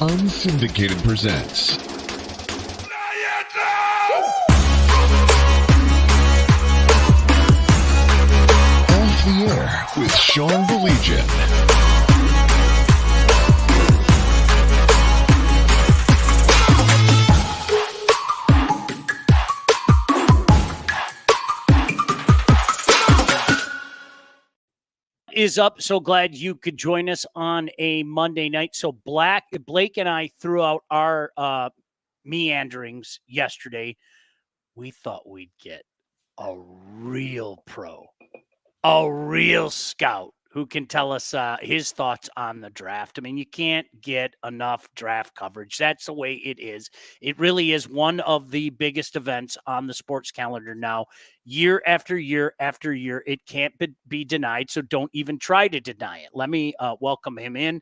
Unsyndicated presents Off the Air with Sean Baligian. Is up. So glad you could join us on a Monday night. So Blake and I threw out our meanderings yesterday. We thought we'd get a real pro, a real scout who can tell us his thoughts on the draft. I mean, you can't get enough draft coverage. That's the way it is. It really is one of the biggest events on the sports calendar now. Year after year after year, it can't be denied, so don't even try to deny it. Let me welcome him in.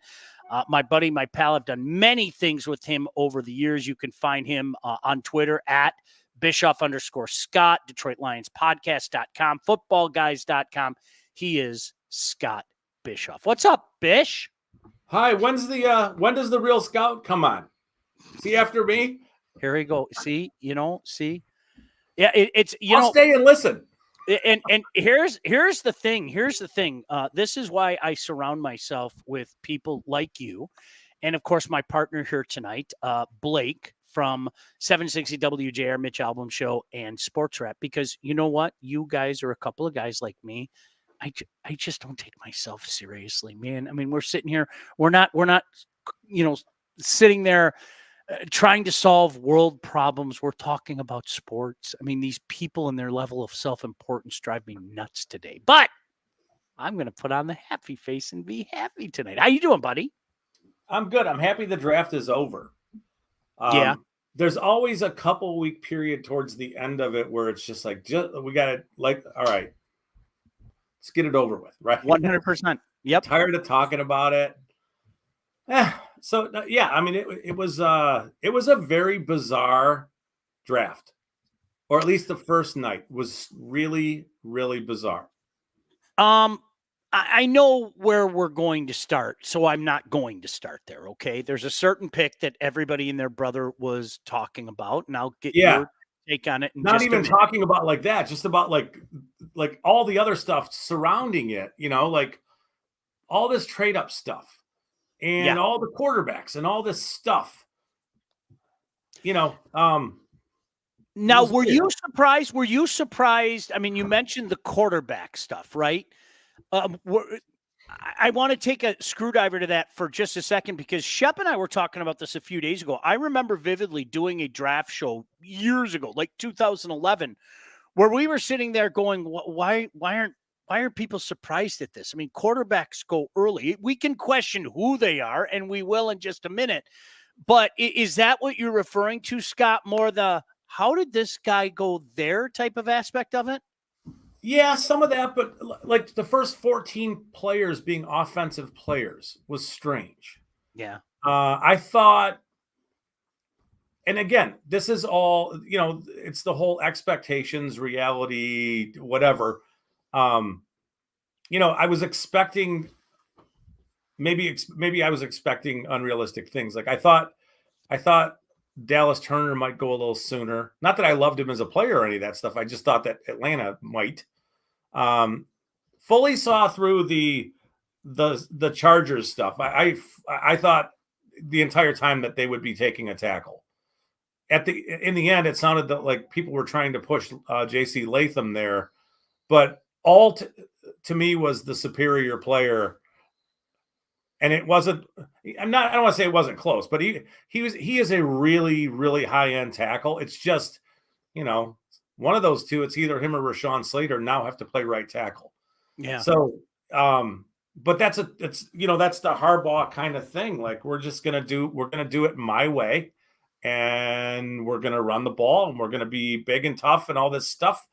My buddy, my pal, I've done many things with him over the years. You can find him on Twitter at Bischoff_Scott, DetroitLionsPodcast.com, FootballGuys.com. He is Scott Bischoff. What's up, Bish? Hi, when does the real scout come on? See after me? Here we go. See. Yeah, it's I'll stay and listen. And here's the thing. This is why I surround myself with people like you, and of course my partner here tonight, Blake from 760 WJR, Mitch Album Show, and Sports Rap. Because you know what, you guys are a couple of guys like me. I just don't take myself seriously, man. I mean, we're sitting here. We're not sitting there trying to solve world problems. We're talking about sports. I mean, these people and their level of self-importance drive me nuts today. But I'm going to put on the happy face and be happy tonight. How you doing, buddy? I'm good. I'm happy the draft is over. Yeah. There's always a couple week period towards the end of it where it's just like, we got to all right, let's get it over with, right? 100%. Yep. Tired of talking about it. So yeah, I mean, it was a very bizarre draft, or at least the first night was really, really bizarre. I know where we're going to start, so I'm not going to start there. Okay, there's a certain pick that everybody and their brother was talking about, and I'll get your take on it. Not even talking about like that, just about like all the other stuff surrounding it. Like all this trade up stuff. And all the quarterbacks and all this stuff, Now, were you surprised? I mean, you mentioned the quarterback stuff, right? I want to take a screwdriver to that for just a second, because Shep and I were talking about this a few days ago. I remember vividly doing a draft show years ago, like 2011, where we were sitting there going, why aren't people surprised at this? I mean, quarterbacks go early. We can question who they are, and we will in just a minute. But is that what you're referring to, Scott? More the how did this guy go there type of aspect of it? Yeah, some of that. But like the first 14 players being offensive players was strange. Yeah. I thought, and again, this is all, it's the whole expectations, reality, whatever. I was expecting maybe I was expecting unrealistic things. Like I thought Dallas Turner might go a little sooner. Not that I loved him as a player or any of that stuff. I just thought that Atlanta might. Fully saw through the Chargers stuff. I thought the entire time that they would be taking a tackle. In the end, it sounded like people were trying to push J.C. Latham there, but all to me was the superior player, and it wasn't. I don't want to say it wasn't close, but he is a really, really high end tackle. It's just, one of those two. It's either him or Rashawn Slater now have to play right tackle. Yeah. So, but that's the Harbaugh kind of thing. Like we're gonna do it my way, and we're gonna run the ball, and we're gonna be big and tough and all this stuff.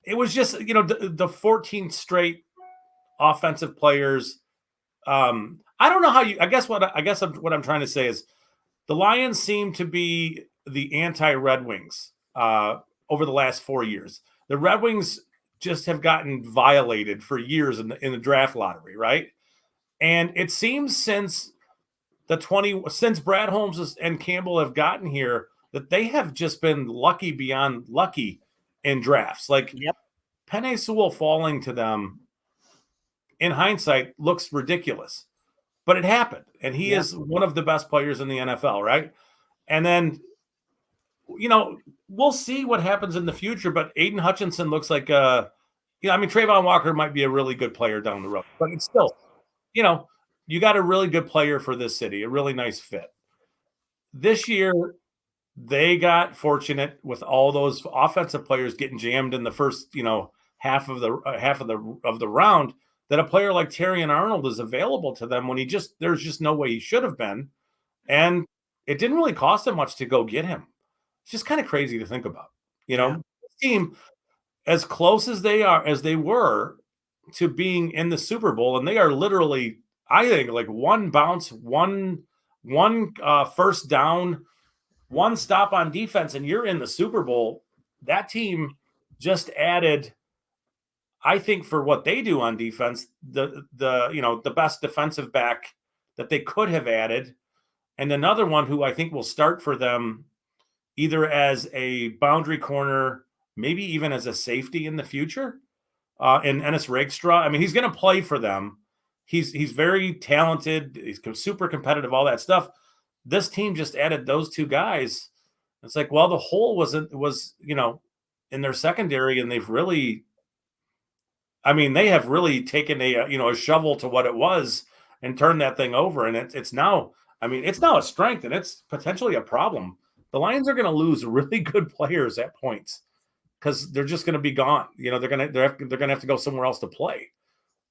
It was just, the 14 straight offensive players. I don't know how what I'm trying to say is the Lions seem to be the anti-Red Wings over the last 4 years. The Red Wings just have gotten violated for years in the draft lottery, right? And it seems since since Brad Holmes and Campbell have gotten here, that they have just been lucky beyond lucky in drafts. Like Penei Sewell falling to them in hindsight looks ridiculous, but it happened. And he is one of the best players in the NFL, right? And then, we'll see what happens in the future, but Aiden Hutchinson looks like Trayvon Walker might be a really good player down the road, but it's still, you got a really good player for this city, a really nice fit. This year, they got fortunate with all those offensive players getting jammed in the first, half of the round, that a player like Terrion Arnold is available to them when there's just no way he should have been. And it didn't really cost them much to go get him. It's just kind of crazy to think about, this team, as close as they were to being in the Super Bowl. And they are literally, I think, like one bounce, one first down, one stop on defense, and you're in the Super Bowl. That team just added, I think, for what they do on defense, the best defensive back that they could have added, and another one who I think will start for them either as a boundary corner, maybe even as a safety in the future, in Ennis Rakestraw. I mean, he's going to play for them. He's very talented. He's super competitive, all that stuff. This team just added those two guys. It's like, well, the hole was in their secondary, and they have really taken a shovel to what it was and turned that thing over. And it's now a strength, and it's potentially a problem. The Lions are going to lose really good players at points because they're just going to be gone. They're going to have to go somewhere else to play.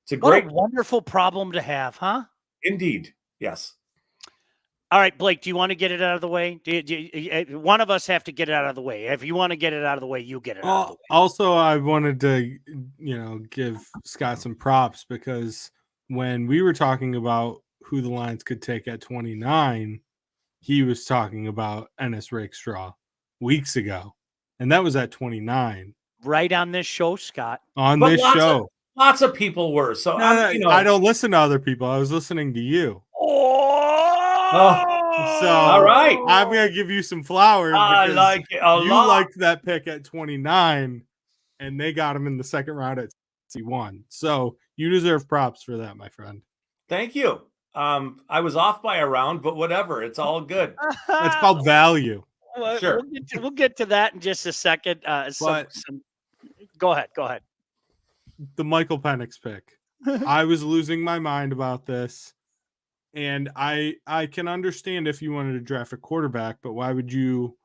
It's a wonderful problem to have, huh? Indeed. Yes. All right, Blake, do you want to get it out of the way? One of us have to get it out of the way. If you want to get it out of the way, you get it out of the way. Also, I wanted to, give Scott some props, because when we were talking about who the Lions could take at 29, he was talking about Ennis Rakestraw weeks ago, and that was at 29. Right on this show, Scott. Lots of people were. So I don't listen to other people. I was listening to you. So all right, I'm gonna give you some flowers. I like it a lot. You liked that pick at 29, and they got him in the second round at 61. So you deserve props for that, my friend. Thank you. I was off by a round, but whatever. It's all good. That's called value. Well, sure. We'll get to that in just a second. Go ahead. The Michael Penix pick. I was losing my mind about this. And I can understand if you wanted to draft a quarterback, but why would you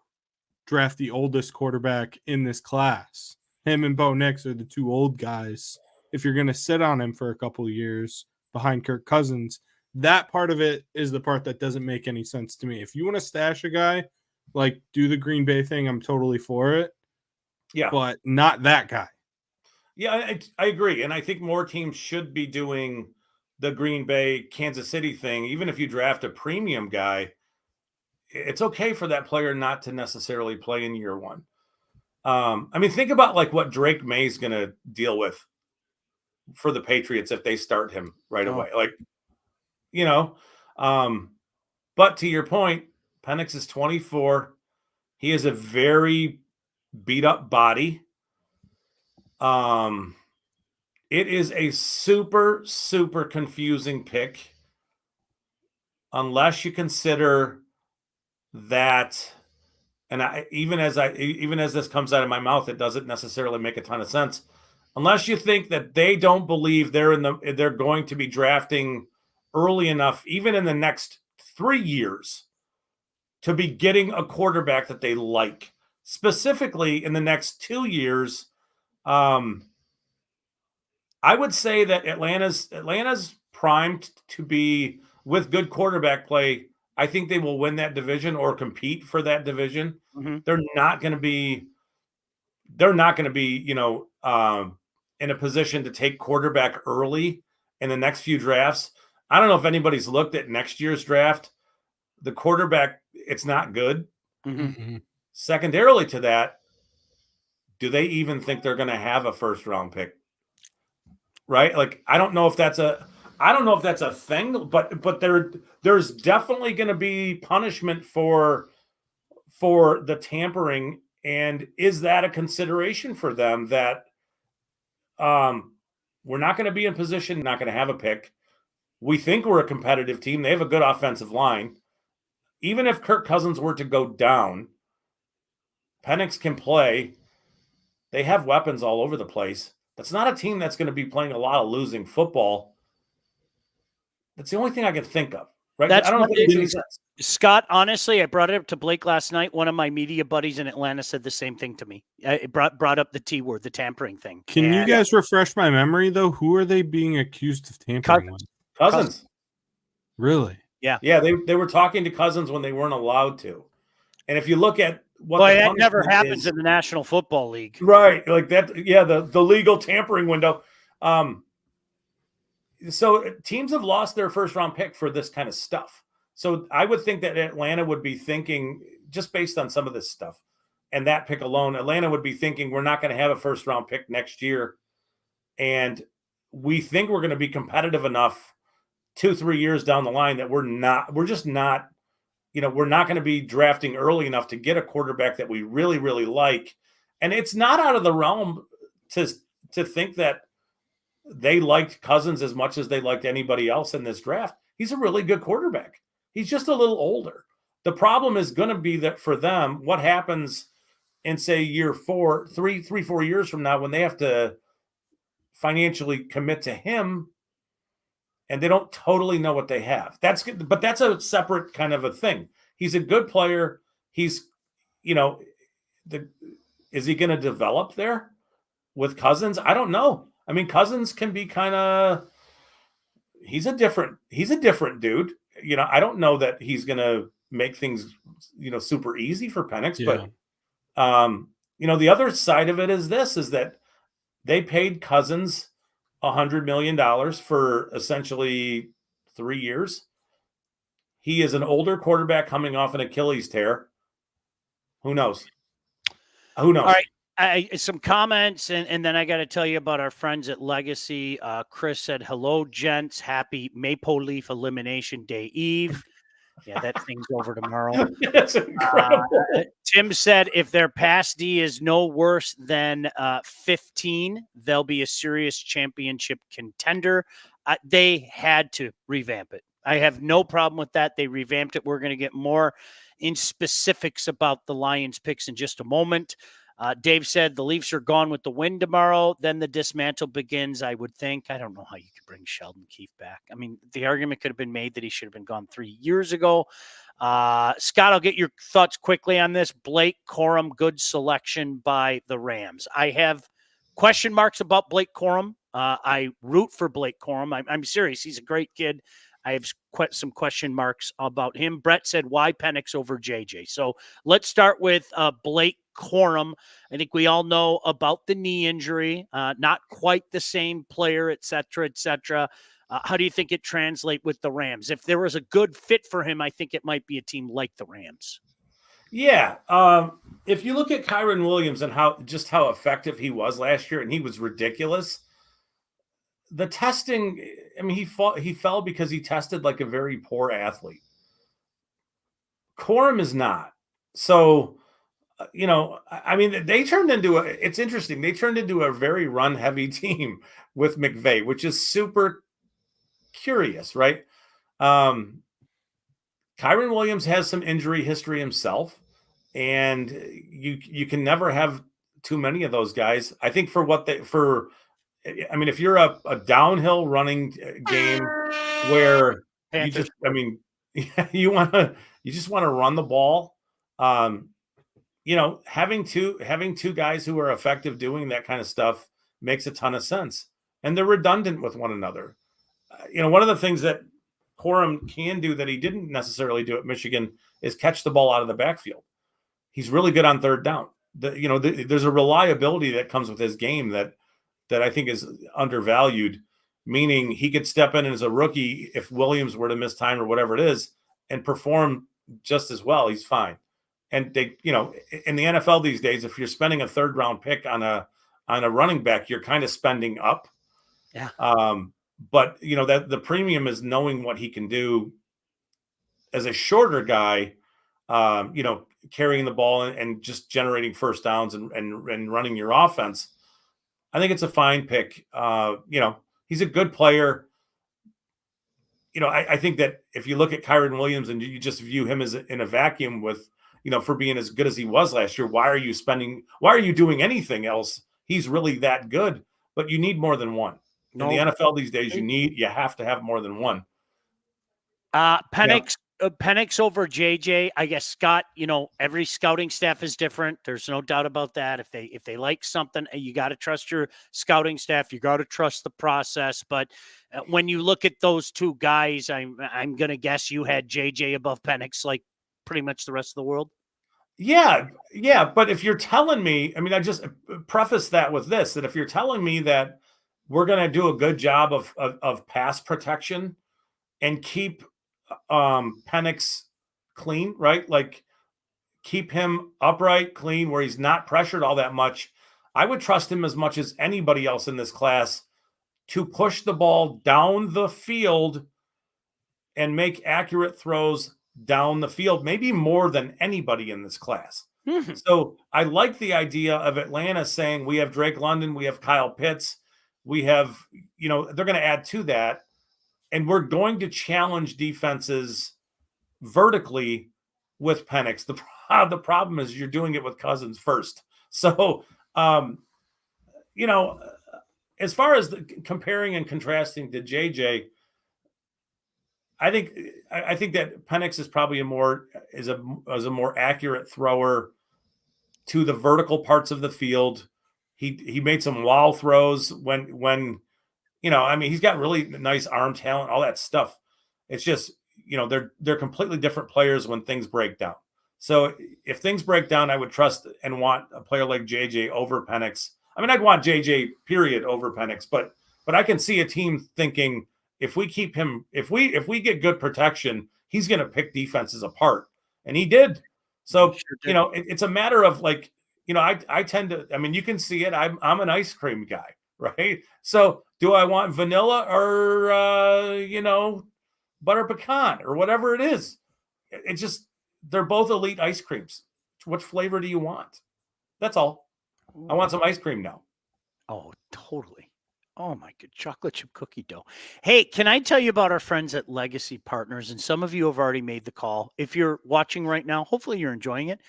draft the oldest quarterback in this class? Him and Bo Nix are the two old guys. If you're going to sit on him for a couple of years behind Kirk Cousins, that part of it is the part that doesn't make any sense to me. If you want to stash a guy, like do the Green Bay thing, I'm totally for it. Yeah. But not that guy. Yeah, I agree. And I think more teams should be doing the Green Bay, Kansas City thing. Even if you draft a premium guy, it's okay for that player not to necessarily play in year one. Think about like what Drake May's going to deal with for the Patriots if they start him right away. But to your point, Penix is 24. He has a very beat up body. It is a super, super confusing pick unless you consider that, and even as this comes out of my mouth, it doesn't necessarily make a ton of sense. Unless you think that they don't believe they're going to be drafting early enough, even in the next 3 years, to be getting a quarterback that they like. Specifically in the next 2 years, I would say that Atlanta's primed to be, with good quarterback play, I think they will win that division or compete for that division. Mm-hmm. They're not going to be, in a position to take quarterback early in the next few drafts. I don't know if anybody's looked at next year's draft. The quarterback, it's not good. Mm-hmm. Secondarily to that, do they even think they're going to have a first round pick? Right? Like, I don't know if that's I don't know if that's a thing, but there's definitely going to be punishment for the tampering. And is that a consideration for them that we're not going to be in position, not going to have a pick? We think we're a competitive team. They have a good offensive line. Even if Kirk Cousins were to go down, Penix can play. They have weapons all over the place. That's not a team that's going to be playing a lot of losing football. That's the only thing I can think of, right? That's I don't know if that makes any sense. Scott, honestly, I brought it up to Blake last night. One of my media buddies in Atlanta said the same thing to me. It brought up the T word, the tampering thing. Can you guys refresh my memory, though? Who are they being accused of tampering with? Cousins. Really? Yeah. Yeah, they were talking to Cousins when they weren't allowed to. And if you look at what that never happens in the National Football League. Right, like that, yeah, the legal tampering window. So teams have lost their first-round pick for this kind of stuff. So I would think that Atlanta would be thinking, just based on some of this stuff, and that pick alone, Atlanta would be thinking we're not going to have a first-round pick next year, and we think we're going to be competitive enough 2-3 years down the line that we're just not, we're not going to be drafting early enough to get a quarterback that we really, really like. And it's not out of the realm to think that they liked Cousins as much as they liked anybody else in this draft. He's a really good quarterback. He's just a little older. The problem is going to be that for them, what happens in, say, year 4, 4 years from now, when they have to financially commit to him and they don't totally know what they have. But that's a separate kind of a thing. He's a good player. He's, is he going to develop there with Cousins? I don't know. I mean, Cousins can be he's a different dude. I don't know that he's going to make things, super easy for Penix, but the other side of it is that they paid Cousins $100 million for essentially 3 years. He is an older quarterback coming off an Achilles tear. Who knows? All right. Some comments, and then I got to tell you about our friends at Legacy. Chris said, hello, gents. Happy Maple Leaf Elimination Day Eve. Yeah, that thing's over tomorrow. That's incredible. Tim said, if their pass D is no worse than 15, they'll be a serious championship contender. They had to revamp it. I have no problem with that. They revamped it. We're going to get more in specifics about the Lions picks in just a moment. Dave said the Leafs are gone with the win tomorrow. Then the dismantle begins, I would think. I don't know how you could bring Sheldon Keefe back. I mean, the argument could have been made that he should have been gone 3 years ago. Scott, I'll get your thoughts quickly on this. Blake Corum, good selection by the Rams. I have question marks about Blake Corum. I root for Blake Corum. I'm serious. He's a great kid. I have some question marks about him. Brett said, why Penix over JJ? So let's start with Blake Corum. I think we all know about the knee injury, not quite the same player, et cetera, et cetera. How do you think it translates with the Rams? If there was a good fit for him, I think it might be a team like the Rams. Yeah. If you look at Kyren Williams and how effective he was last year, and he was ridiculous. The testing, I mean, he fell because he tested like a very poor athlete. Corum is not. So, I mean, it's interesting. They turned into a very run-heavy team with McVay, which is super curious, right? Kyren Williams has some injury history himself, and you can never have too many of those guys. I think if you're a downhill running game where Panthers. you just want to run the ball, having two guys who are effective doing that kind of stuff makes a ton of sense, and they're redundant with one another. One of the things that Corum can do that he didn't necessarily do at Michigan is catch the ball out of the backfield. He's really good on third down. There's a reliability that comes with his game that I think is undervalued, meaning he could step in as a rookie if Williams were to miss time or whatever it is and perform just as well. He's fine. And they, in the NFL these days, if you're spending a 3rd round pick on a running back, you're kind of spending up. Yeah. But that the premium is knowing what he can do as a shorter guy, carrying the ball and just generating first downs and running your offense. I think it's a fine pick. He's a good player. I think that if you look at Kyron Williams and you just view him as in a vacuum with, for being as good as he was last year, why are you doing anything else? He's really that good, but you need more than one. In the NFL these days, you have to have more than one. Penix over JJ. I guess, Scott, every scouting staff is different. There's no doubt about that. If they like something, you got to trust your scouting staff. You got to trust the process. But when you look at those two guys, I'm going to guess you had JJ above Penix, like pretty much the rest of the world. Yeah. But if you're telling me, I just preface that with this, that if you're telling me that we're going to do a good job of pass protection and keep Penix clean, right? Like keep him upright, clean, where he's not pressured all that much. I would trust him as much as anybody else in this class to push the ball down the field and make accurate throws down the field, maybe more than anybody in this class. Mm-hmm. So I like the idea of Atlanta saying we have Drake London, we have Kyle Pitts, we have, they're going to add to that. And we're going to challenge defenses vertically with Penix. The problem is you're doing it with Cousins first. So, as far as comparing and contrasting to JJ, I think that Penix is probably a more accurate thrower to the vertical parts of the field. He made some wow throws when he's got really nice arm talent, all that stuff. It's just, they're completely different players when things break down. So if things break down, I would trust and want a player like JJ over Penix. I'd want JJ period over Penix, but I can see a team thinking if we keep him, if we get good protection, he's going to pick defenses apart. And he did. So, Sure did. It's a matter of like, I tend to, you can see it. I'm an ice cream guy. Right. So do I want vanilla or, butter pecan or whatever it is? It's just, they're both elite ice creams. What flavor do you want? That's all. I want some ice cream now. Oh, totally. Oh my good chocolate chip cookie dough. Hey, can I tell you about our friends at Legacy Partners? And some of you have already made the call. If you're watching right now, hopefully you're enjoying it.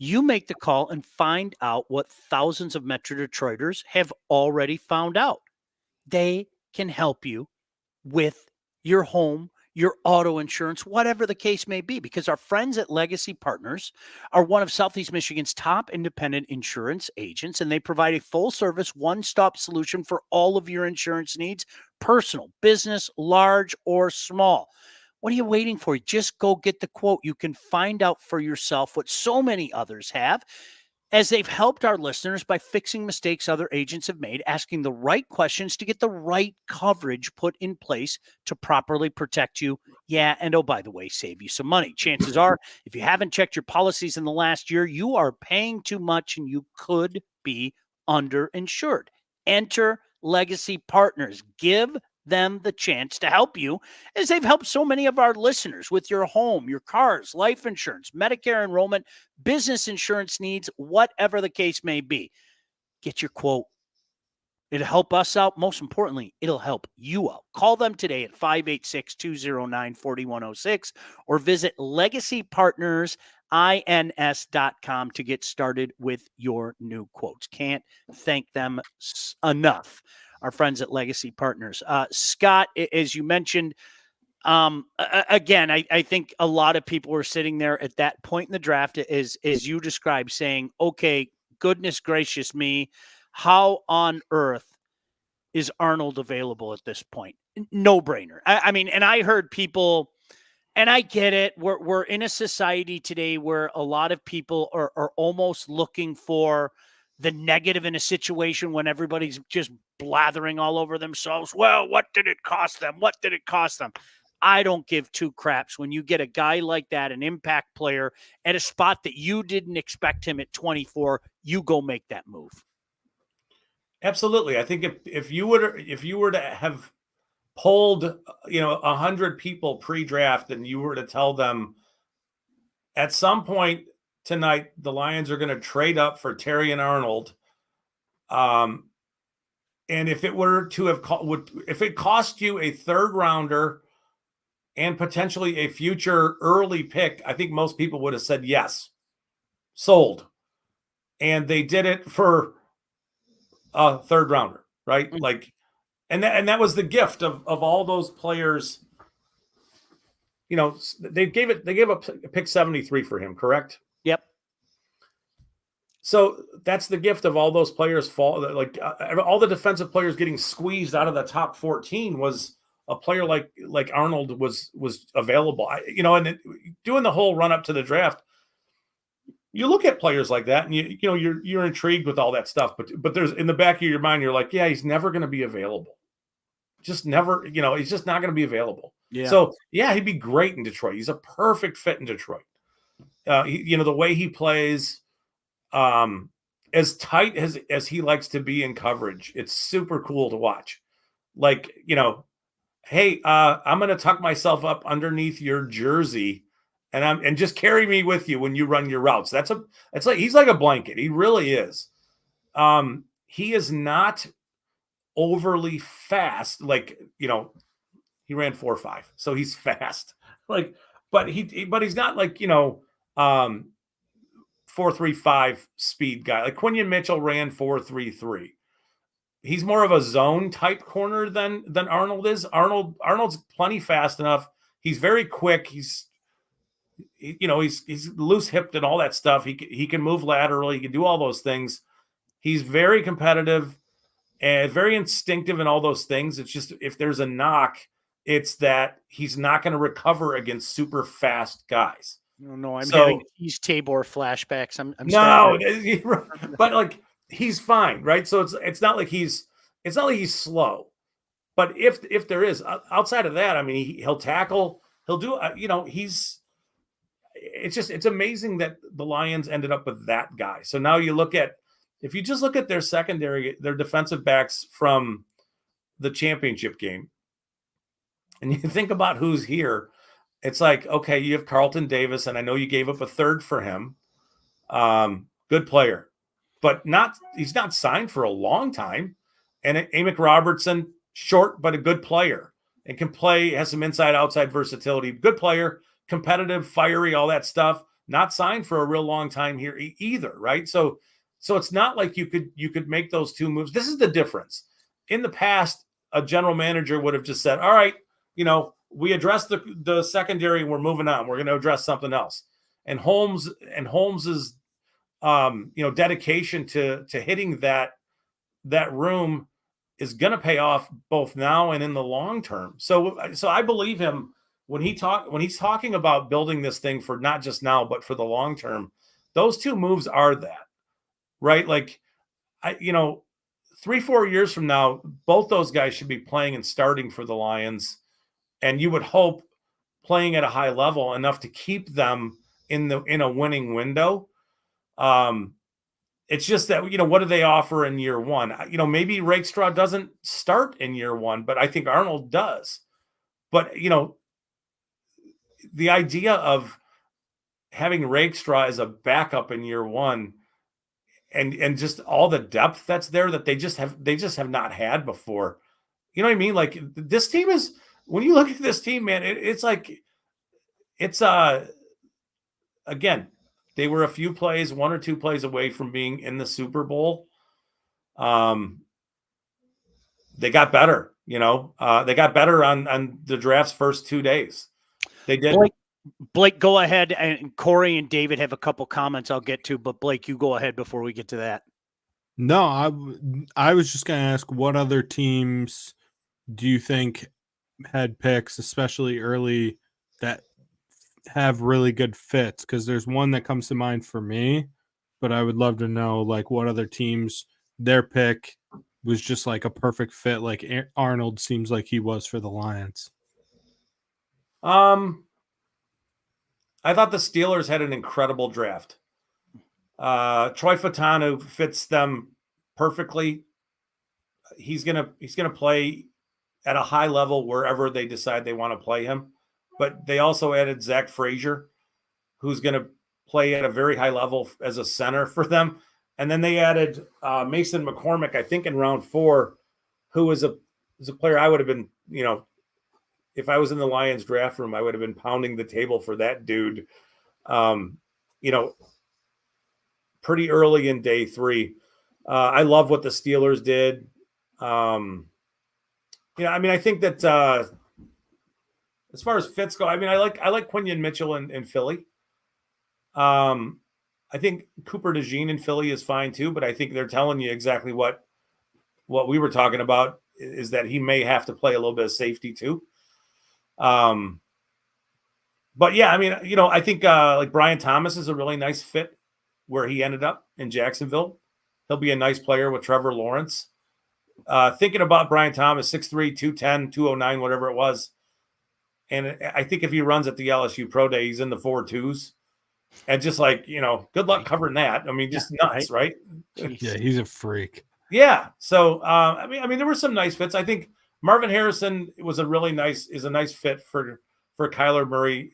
You make the call and find out what thousands of Metro Detroiters have already found out. They can help you with your home, your auto insurance, whatever the case may be, because our friends at Legacy Partners are one of Southeast Michigan's top independent insurance agents, and they provide a full-service, one-stop solution for all of your insurance needs, personal, business, large, or small. What are you waiting for? Just go get the quote. You can find out for yourself what so many others have, as they've helped our listeners by fixing mistakes other agents have made, asking the right questions to get the right coverage put in place to properly protect you. Yeah, and oh, by the way, save you some money. Chances are, if you haven't checked your policies in the last year, you are paying too much and you could be underinsured. Enter Legacy Partners. Give them the chance to help you, as they've helped so many of our listeners with your home, your cars, life insurance, Medicare enrollment, business insurance needs, whatever the case may be. Get your quote. It'll help us out. Most importantly, it'll help you out. Call them today at 586-209-4106 or visit legacypartnersins.com to get started with your new quotes. Can't thank them enough. Our friends at Legacy Partners. Scott, as you mentioned, again, I think a lot of people were sitting there at that point in the draft, as you described, saying, okay, goodness gracious me, how on earth is Arnold available at this point? No brainer. And I heard people, and I get it. We're in a society today where a lot of people are almost looking for the negative in a situation when everybody's just blathering all over themselves. Well, what did it cost them? What did it cost them? I don't give two craps when you get a guy like that, an impact player, at a spot that you didn't expect him at 24, you go make that move. Absolutely. I think if you were to have polled, 100 people pre-draft, and you were to tell them at some point tonight the Lions are going to trade up for Terry and Arnold, and if it were to have if it cost you a third rounder and potentially a future early pick, I think most people would have said yes, sold. And they did it for a third rounder, right? Like, and that was the gift of all those players. They gave up pick 73 for him, correct? Yep. So that's the gift of all those players all the defensive players getting squeezed out of the top 14 was a player like Arnold was available. And doing the whole run up to the draft, you look at players like that and you're intrigued with all that stuff, but there's in the back of your mind, you're like, yeah, he's never going to be available. Just never, he's just not going to be available. Yeah. So yeah, he'd be great in Detroit. He's a perfect fit in Detroit. The way he plays, as tight as he likes to be in coverage, it's super cool to watch. Like, hey, I'm going to tuck myself up underneath your jersey and just carry me with you when you run your routes. He's like a blanket. He really is. He is not overly fast. Like, he ran 4.5, so he's fast. Like, but he's not like, 4.35 speed guy. Like Quinion Mitchell ran 4.33. He's more of a zone type corner than Arnold is. Arnold's plenty fast enough. He's very quick. He's loose hipped and all that stuff. He can move laterally. He can do all those things. He's very competitive and very instinctive in all those things. It's just, if there's a knock, it's that he's not going to recover against super fast guys. No, I'm having East Tabor flashbacks. But like, he's fine, right? So it's not like he's slow, but if there is outside of that, I mean, he'll tackle, he'll do, it's amazing that the Lions ended up with that guy. So now if you just look at their secondary, their defensive backs from the championship game, and you think about who's here, it's like, okay, you have Carlton Davis, and I know you gave up a third for him. Good player, but he's not signed for a long time. And Amick Robertson, short, but a good player and can play, has some inside outside versatility. Good player, competitive, fiery, all that stuff. Not signed for a real long time here either, right? So it's not like you could make those two moves. This is the difference. In the past, a general manager would have just said, all right, we addressed the secondary and we're moving on. We're going to address something else. And Holmes's dedication to hitting that room is going to pay off both now and in the long term. So I believe him when he's talking about building this thing for not just now, but for the long term. Those two moves are that, right? Like, 3-4 years from now, both those guys should be playing and starting for the Lions. And you would hope playing at a high level enough to keep them in a winning window. It's just that, what do they offer in year one? Maybe Rakestraw doesn't start in year one, but I think Arnold does. But, the idea of having Rakestraw as a backup in year one and just all the depth that's there that they just have not had before. You know what I mean? Like, this team is, when you look at this team, man, again, they were a few plays, 1 or 2 plays away from being in the Super Bowl. They got better, they got better on the draft's first 2 days. They did. Blake, go ahead. And Corey and David have a couple comments I'll get to, but Blake, you go ahead before we get to that. No, I was just going to ask, what other teams do you think had picks, especially early, that have really good fits? Because there's one that comes to mind for me, but I would love to know, like, what other teams their pick was just like a perfect fit, like Arnold seems like he was for the Lions. I thought the Steelers had an incredible draft. Troy Fatanu fits them perfectly. He's gonna play at a high level wherever they decide they want to play him. But they also added Zach Frazier, who's going to play at a very high level as a center for them. And then they added Mason McCormick, I think in round 4, who was a player I would have been, if I was in the Lions draft room, I would have been pounding the table for that dude, pretty early in day 3. I love what the Steelers did. I think that as far as fits go, I like Quinyon Mitchell in Philly. I think Cooper DeJean in Philly is fine too, but I think they're telling you exactly what we were talking about, is that he may have to play a little bit of safety too. But yeah, I think like Brian Thomas is a really nice fit where he ended up in Jacksonville. He'll be a nice player with Trevor Lawrence. Thinking about Brian Thomas, 6'3", 210, 209, whatever it was. And I think if he runs at the LSU Pro Day, he's in the 4.2s. And just like, good luck covering that. Just nuts, right? Yeah, he's a freak. Yeah. So, there were some nice fits. I think Marvin Harrison is a nice fit for Kyler Murray.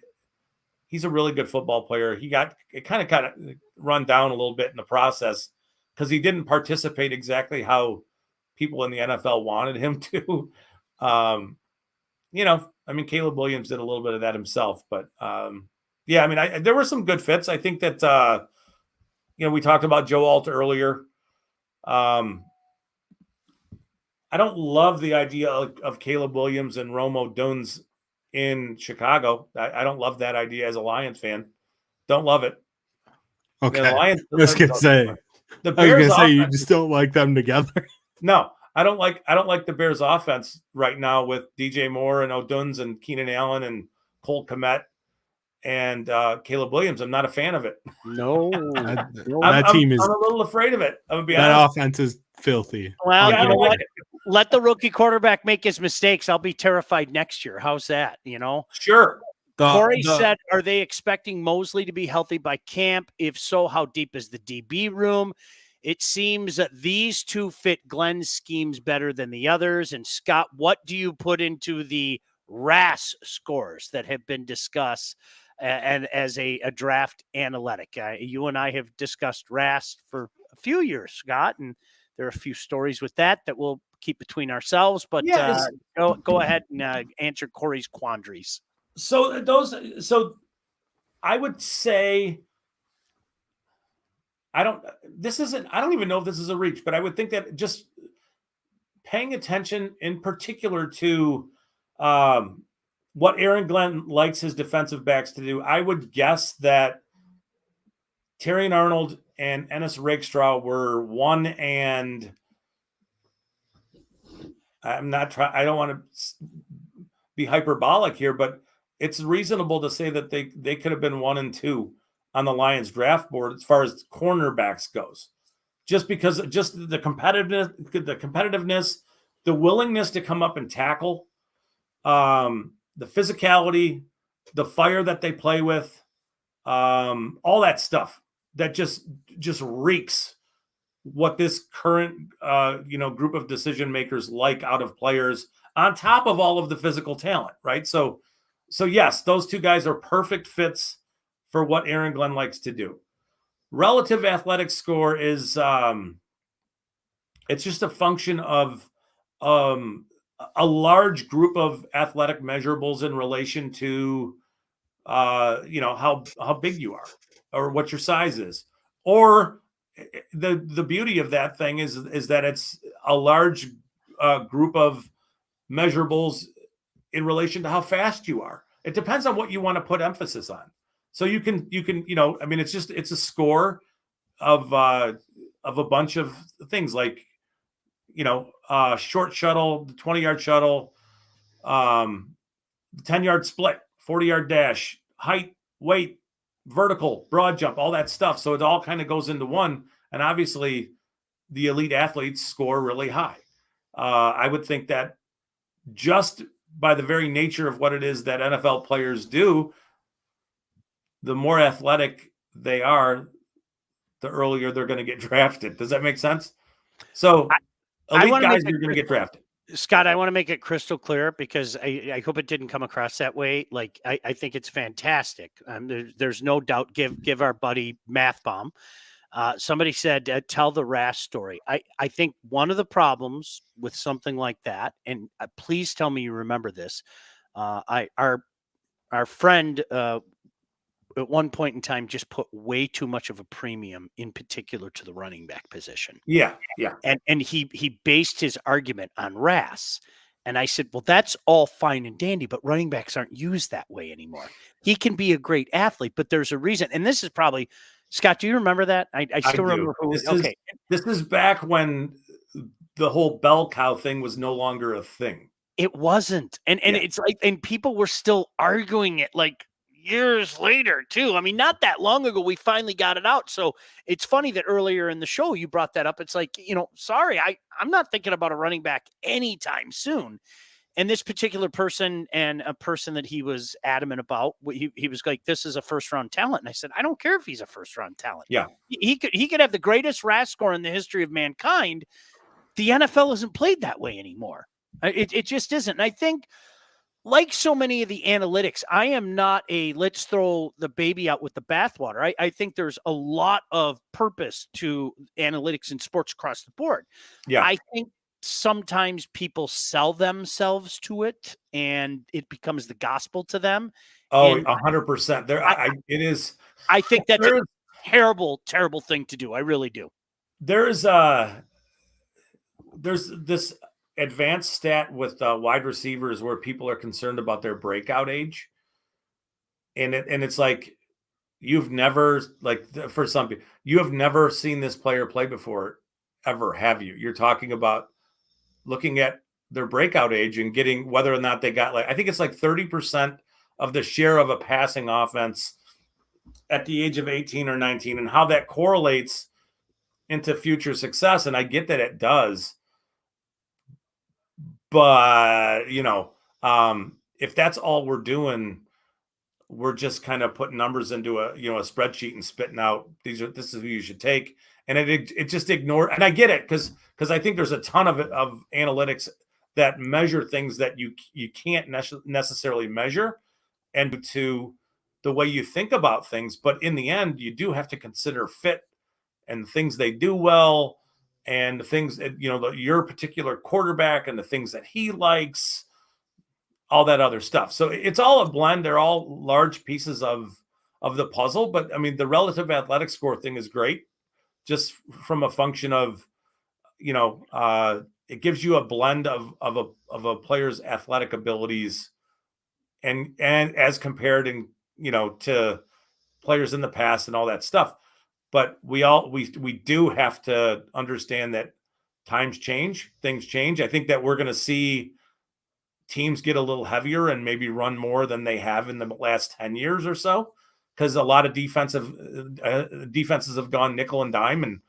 He's a really good football player. He got run down a little bit in the process because he didn't participate exactly how people in the NFL wanted him to. Caleb Williams did a little bit of that himself, but there were some good fits. I think that, we talked about Joe Alt earlier. I don't love the idea of Caleb Williams and Rome Odunze in Chicago. I don't love that idea as a Lions fan. Don't love it. Okay. The Lions, I was going to say, you just don't like them together. No, I don't like the Bears offense right now with DJ Moore and Odunze and Keenan Allen and Colt Kmet and Caleb Williams. I'm not a fan of it. No, that team is. I'm a little afraid of it. I'm gonna be that honest. offense is filthy. Well, you know what? Let the rookie quarterback make his mistakes. I'll be terrified next year. How's that? Sure. Corey said, are they expecting Mosley to be healthy by camp? If so, how deep is the DB room? It seems that these two fit Glenn's schemes better than the others. And Scott, what do you put into the RAS scores that have been discussed and as a draft analytic? You and I have discussed RAS for a few years, Scott, and there are a few stories with that we'll keep between ourselves. But go ahead and answer Corey's quandaries. So I would say I don't even know if this is a reach, but I would think that just paying attention in particular to what Aaron Glenn likes his defensive backs to do, I would guess that Terrion Arnold and Ennis Rakestraw were 1 and I don't want to be hyperbolic here, but it's reasonable to say that they could have been 1 and 2 on the Lions draft board as far as cornerbacks goes, just because the competitiveness, the willingness to come up and tackle, the physicality, the fire that they play with, all that stuff that just reeks what this current group of decision makers like out of players, on top of all of the physical talent, right? So yes, those two guys are perfect fits for what Aaron Glenn likes to do. Relative athletic score is it's just a function of a large group of athletic measurables in relation to how big you are or what your size is. Or the beauty of that thing is that it's a large group of measurables in relation to how fast you are. It depends on what you want to put emphasis on. So you can it's a score of a bunch of things like short shuttle, the 20-yard shuttle, 10-yard split, 40-yard dash, height, weight, vertical, broad jump, all that stuff. So it all kind of goes into one. And obviously the elite athletes score really high. I would think that just by the very nature of what it is that NFL players do, the more athletic they are, the earlier they're going to get drafted. Does that make sense? So elite guys are going to get drafted. Scott, I want to make it crystal clear because I hope it didn't come across that way. Like, I think it's fantastic. There's no doubt. Give our buddy Math Bomb. Somebody said, tell the RAS story. I think one of the problems with something like that, and please tell me you remember this. Our friend at one point in time just put way too much of a premium in particular to the running back position. Yeah. And he based his argument on RAS. And I said, well, that's all fine and dandy, but running backs aren't used that way anymore. He can be a great athlete, but there's a reason. And this is probably, Scott, do you remember that? I still remember who. This is back when the whole bell cow thing was no longer a thing. It wasn't. And it's like, and people were still arguing it like years later too. I mean, not that long ago, we finally got it out. So it's funny that earlier in the show, you brought that up. It's like, sorry, I'm not thinking about a running back anytime soon. And this particular person, and a person that he was adamant about, he was like, this is a first round talent. And I said, I don't care if he's a first round talent. Yeah. He could have the greatest RAS score in the history of mankind. The NFL isn't played that way anymore. It just isn't. And I think, like so many of the analytics, I am not let's throw the baby out with the bathwater. I think there's a lot of purpose to analytics in sports across the board. Yeah. I think sometimes people sell themselves to it and it becomes the gospel to them. Oh, 100%. It is. I think that's a terrible, terrible thing to do. I really do. There's this advanced stat with wide receivers where people are concerned about their breakout age. And it's like, you've never, like, for some people, you have never seen this player play before, ever, have you? You're talking about looking at their breakout age and getting whether or not they got, like, I think it's like 30% of the share of a passing offense at the age of 18 or 19, and how that correlates into future success. And I get that it does. But, if that's all we're doing, we're just kind of putting numbers into a spreadsheet and spitting out, this is who you should take. And it just ignored. And I get it because I think there's a ton of analytics that measure things that you can't necessarily measure, and to the way you think about things. But in the end, you do have to consider fit and things they do well, and the things, your particular quarterback and the things that he likes, all that other stuff. So it's all a blend. They're all large pieces of the puzzle. But I mean, the relative athletic score thing is great, just from a function of, it gives you a blend of a player's athletic abilities, and as compared to players in the past and all that stuff. But we do have to understand that times change, things change. I think that we're going to see teams get a little heavier and maybe run more than they have in the last 10 years or so, because a lot of defenses have gone nickel and dime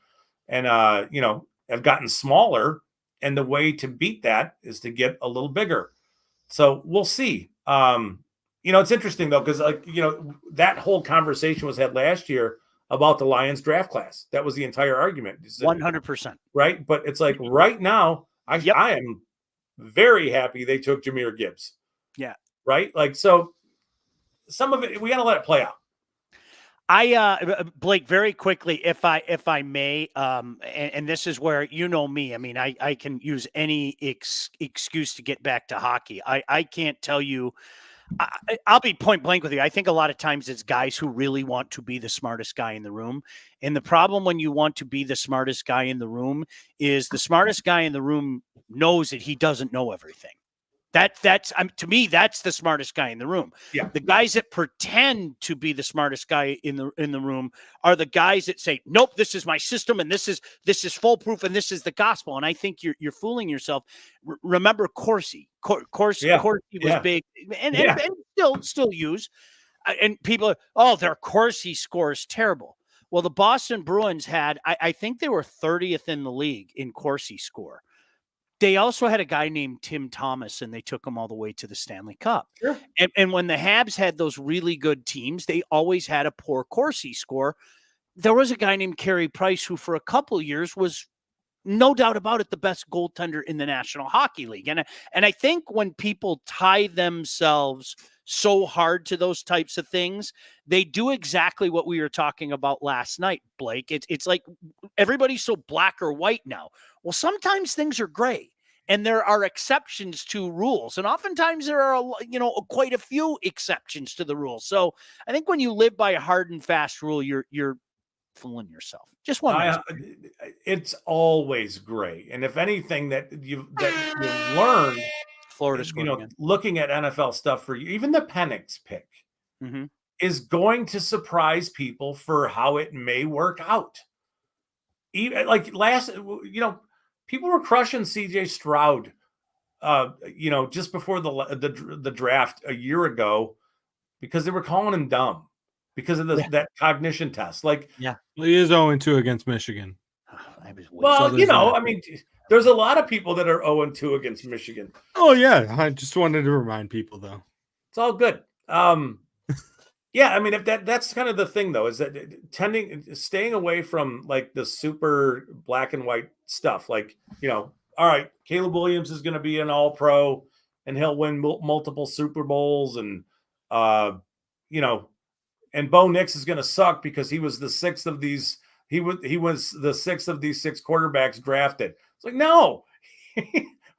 and have gotten smaller. And the way to beat that is to get a little bigger. So we'll see. It's interesting though, because that whole conversation was had last year about the Lions draft class. That was the entire argument. 100%. Right. But it's like right now, I am very happy they took Jahmyr Gibbs. Yeah. Right. Like, so some of it, we got to let it play out. Blake, very quickly, if I may, and this is where, me, I mean, I can use any excuse to get back to hockey. I can't tell you, I'll be point blank with you. I think a lot of times it's guys who really want to be the smartest guy in the room. And the problem when you want to be the smartest guy in the room is the smartest guy in the room knows that he doesn't know everything. That's to me, that's the smartest guy in the room. Yeah. The guys that pretend to be the smartest guy in the room are the guys that say, nope, this is my system, and this is foolproof, and this is the gospel. And I think you're fooling yourself. Remember Corsi. Corsi was big and still used. And people are, their Corsi score is terrible. Well, the Boston Bruins had, I think they were 30th in the league in Corsi score. They also had a guy named Tim Thomas, and they took him all the way to the Stanley Cup. Sure. And when the Habs had those really good teams, they always had a poor Corsi score. There was a guy named Carey Price who for a couple of years was no doubt about it, the best goaltender in the National Hockey League. And I think when people tie themselves so hard to those types of things, they do exactly what we were talking about last night, Blake. It's like everybody's so black or white now. Well, sometimes things are gray. And there are exceptions to rules. And oftentimes there are, quite a few exceptions to the rules. So I think when you live by a hard and fast rule, you're fooling yourself. Just one. It's always gray. And if anything that you learn, Florida scored again. looking at NFL stuff for you, even the Penix pick is going to surprise people for how it may work out. Even like people were crushing CJ Stroud, just before the draft a year ago because they were calling him dumb because of that cognition test. Like, well, he is 0-2 againds Michigan. There's a lot of people that are 0-2 against Michigan. Oh yeah, I just wanted to remind people though. It's all good. If that's kind of the thing though, is that staying away from like the super black and white stuff. Like, all right, Caleb Williams is going to be an All-Pro and he'll win multiple Super Bowls, and and Bo Nix is going to suck because he was the sixth of these. He was the sixth of these 6 quarterbacks drafted. It's like, no,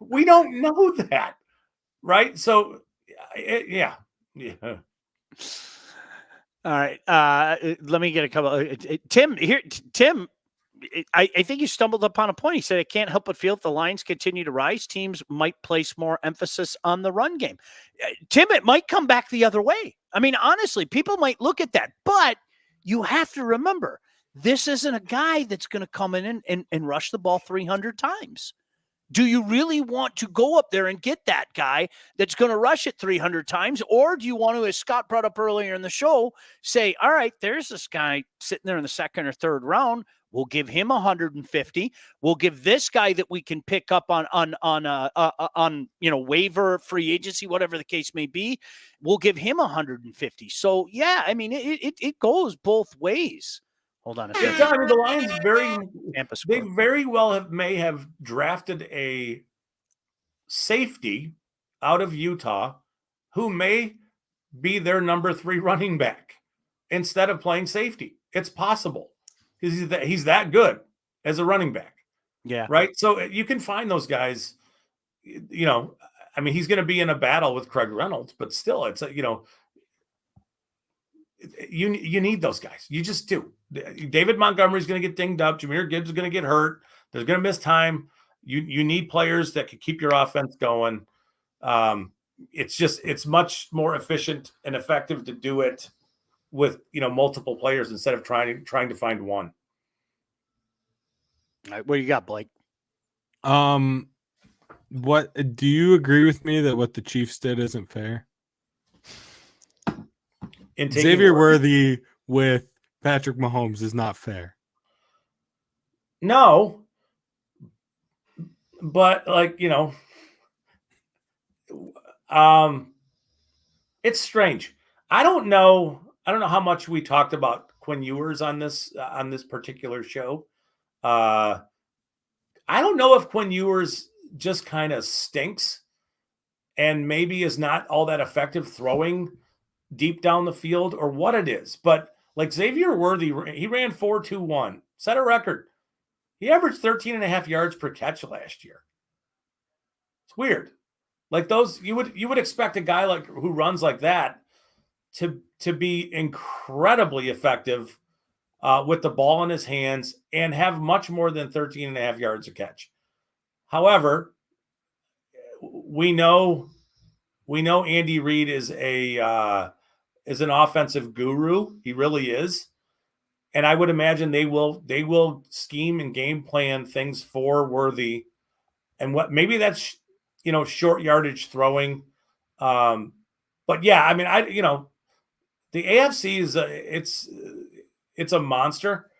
we don't know that, right? So, yeah. All right. Let me get a couple. Tim here. Tim, I think you stumbled upon a point. He said, "I can't help but feel if the lines continue to rise, teams might place more emphasis on the run game." Tim, it might come back the other way. I mean, honestly, people might look at that, but you have to remember, this isn't a guy that's going to come in and rush the ball 300 times. Do you really want to go up there and get that guy that's going to rush it 300 times? Or do you want to, as Scott brought up earlier in the show, say, all right, there's this guy sitting there in the second or third round. We'll give him 150. We'll give this guy that we can pick up on waiver, free agency, whatever the case may be. We'll give him 150. So yeah, I mean, it goes both ways. Hold on a second. The Lions they very well may have drafted a safety out of Utah who may be their number 3 running back instead of playing safety. It's possible because he's that good as a running back. Yeah. Right. So you can find those guys, he's going to be in a battle with Craig Reynolds, but still it's you need those guys. You just do. David Montgomery's going to get dinged up. Jahmyr Gibbs is going to get hurt. They're going to miss time. You need players that can keep your offense going. It's much more efficient and effective to do it with multiple players instead of trying to find one. All right, what do you got, Blake? What do you agree with me that what the Chiefs did isn't fair? Xavier Worthy with Patrick Mahomes is not fair. No, but it's strange. I don't know how much we talked about Quinn Ewers on this particular show. I don't know if Quinn Ewers just kind of stinks and maybe is not all that effective throwing deep down the field or what it is. But like Xavier Worthy, he ran 4.21, set a record. He averaged 13.5 yards per catch last year. It's weird. Like those, you would expect a guy who runs like that to be incredibly effective with the ball in his hands and have much more than 13.5 yards a catch. However, we know Andy Reid is an offensive guru. He really is. And I would imagine they will scheme and game plan things for Worthy, and what maybe that's short yardage throwing. But yeah, the AFC is it's a monster.